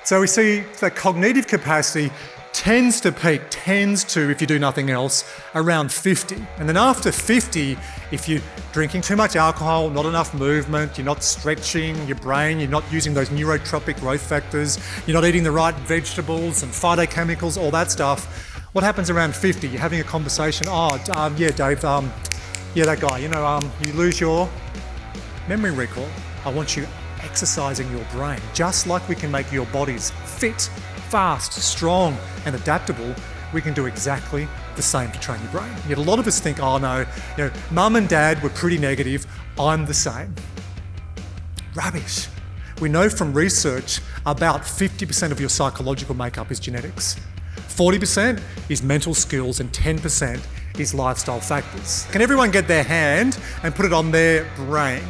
So we see that cognitive capacity tends to, if you do nothing else, around 50. And then after 50, if you're drinking too much alcohol, not enough movement, you're not stretching your brain, you're not using those neurotropic growth factors, you're not eating the right vegetables and phytochemicals, all that stuff, what happens around 50? You're having a conversation, yeah, Dave, yeah, that guy, you lose your memory recall. I want you exercising your brain, just like we can make your bodies fit, fast, strong, and adaptable. We can do exactly the same to train your brain. Yet a lot of us think, oh no, mum and dad were pretty negative, I'm the same. Rubbish. We know from research about 50% of your psychological makeup is genetics. 40% is mental skills and 10% is lifestyle factors. Can everyone get their hand and put it on their brain?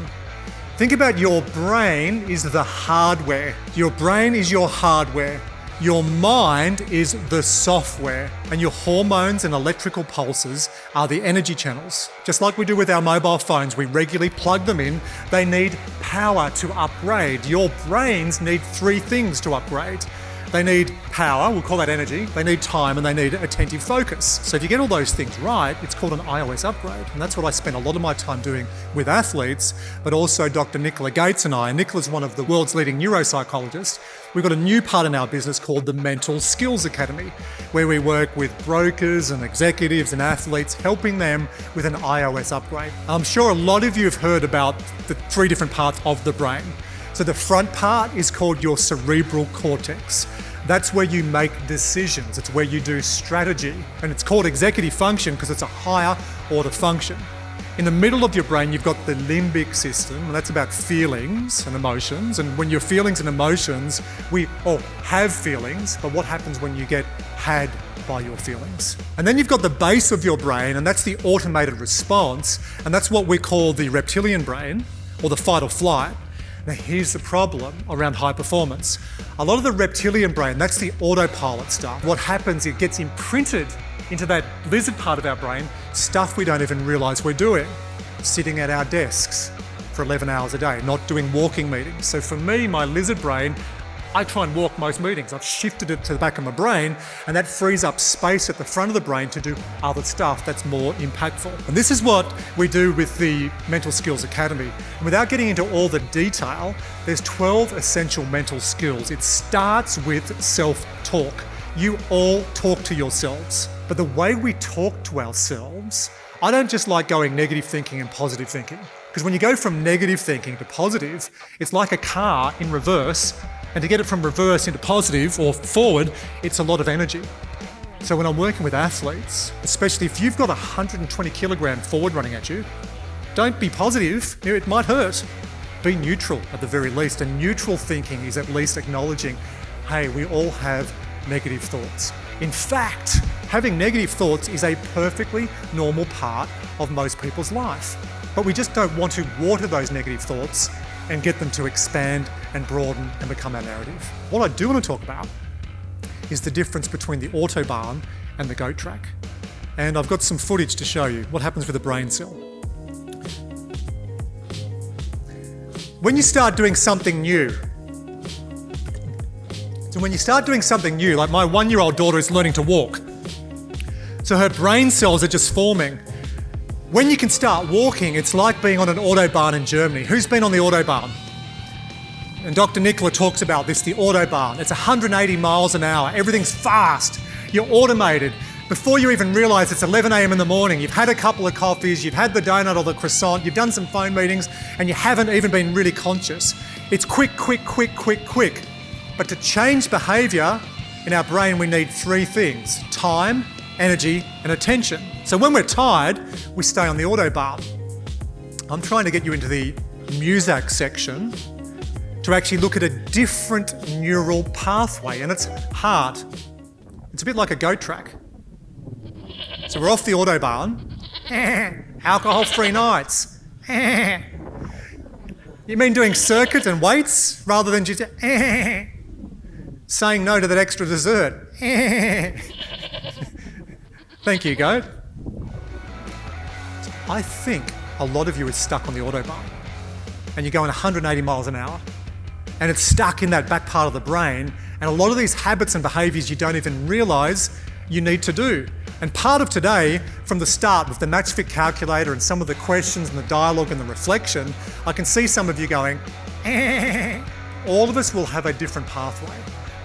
Think about your brain is the hardware. Your brain is your hardware. Your mind is the software, and your hormones and electrical pulses are the energy channels. Just like we do with our mobile phones, we regularly plug them in. They need power to upgrade. Your brains need 3 things to upgrade. They need power, we'll call that energy, they need time, and they need attentive focus. So if you get all those things right, it's called an iOS upgrade. And that's what I spend a lot of my time doing with athletes, but also Dr. Nicola Gates and I. And Nicola's one of the world's leading neuropsychologists. We've got a new part in our business called the Mental Skills Academy, where we work with brokers and executives and athletes, helping them with an iOS upgrade. I'm sure a lot of you have heard about the 3 different parts of the brain. So the front part is called your cerebral cortex. That's where you make decisions. It's where you do strategy. And it's called executive function because it's a higher order function. In the middle of your brain, you've got the limbic system, and that's about feelings and emotions. And when your feelings and emotions, we all have feelings, but what happens when you get had by your feelings? And then you've got the base of your brain, and that's the automated response. And that's what we call the reptilian brain, or the fight or flight. Now here's the problem around high performance. A lot of the reptilian brain, that's the autopilot stuff. What happens, it gets imprinted into that lizard part of our brain, stuff we don't even realise we're doing. Sitting at our desks for 11 hours a day, not doing walking meetings. So for me, my lizard brain, I try and walk most meetings. I've shifted it to the back of my brain, and that frees up space at the front of the brain to do other stuff that's more impactful. And this is what we do with the Mental Skills Academy. And without getting into all the detail, there's 12 essential mental skills. It starts with self-talk. You all talk to yourselves. But the way we talk to ourselves, I don't just like going negative thinking and positive thinking. Because when you go from negative thinking to positive, it's like a car in reverse. And to get it from reverse into positive or forward, it's a lot of energy. So when I'm working with athletes, especially if you've got 120 kilogram forward running at you, don't be positive, it might hurt. Be neutral at the very least. And neutral thinking is at least acknowledging, hey, we all have negative thoughts. In fact, having negative thoughts is a perfectly normal part of most people's life. But we just don't want to water those negative thoughts and get them to expand and broaden and become our narrative. What I do want to talk about is the difference between the Autobahn and the goat track. And I've got some footage to show you what happens with a brain cell. When you start doing something new, like my 1-year-old daughter is learning to walk. So her brain cells are just forming. When you can start walking, it's like being on an Autobahn in Germany. Who's been on the Autobahn? And Dr. Nicola talks about this, the Autobahn. It's 180 miles an hour. Everything's fast. You're automated. Before you even realise it's 11 a.m. in the morning, you've had a couple of coffees, you've had the donut or the croissant, you've done some phone meetings, and you haven't even been really conscious. It's quick. But to change behaviour in our brain, we need 3 things: time, energy, and attention. So when we're tired, we stay on the Autobahn. I'm trying to get you into the Muzak section to actually look at a different neural pathway, and it's hard. It's a bit like a goat track. So we're off the Autobahn. Alcohol-free nights. You mean doing circuits and weights rather than just saying no to that extra dessert? Thank you, goat. I think a lot of you are stuck on the Autobahn and you're going 180 miles an hour and it's stuck in that back part of the brain And a lot of these habits and behaviours you don't even realise you need to do. And part of today, from the start with the match fit calculator and some of the questions and the dialogue and the reflection, I can see some of you going, All of us will have a different pathway.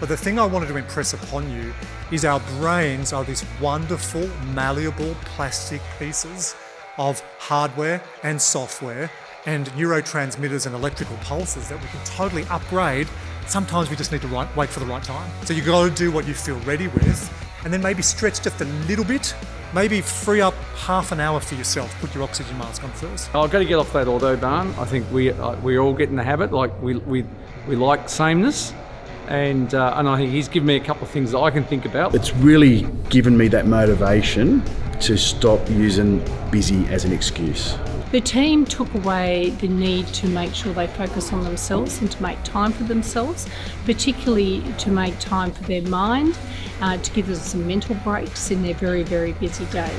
But the thing I wanted to impress upon you is our brains are these wonderful, malleable plastic pieces of hardware and software and neurotransmitters and electrical pulses that we can totally upgrade. Sometimes we just need to wait for the right time. So you've got to do what you feel ready with, and then maybe stretch just a little bit, maybe free up half an hour for yourself. Put your oxygen mask on first. I've got to get off that Autobahn. I think we all get in the habit, like we like sameness. And I think he's given me a couple of things that I can think about. It's really given me that motivation to stop using busy as an excuse. The team took away the need to make sure they focus on themselves and to make time for themselves, particularly to make time for their mind, to give them some mental breaks in their very, very busy day.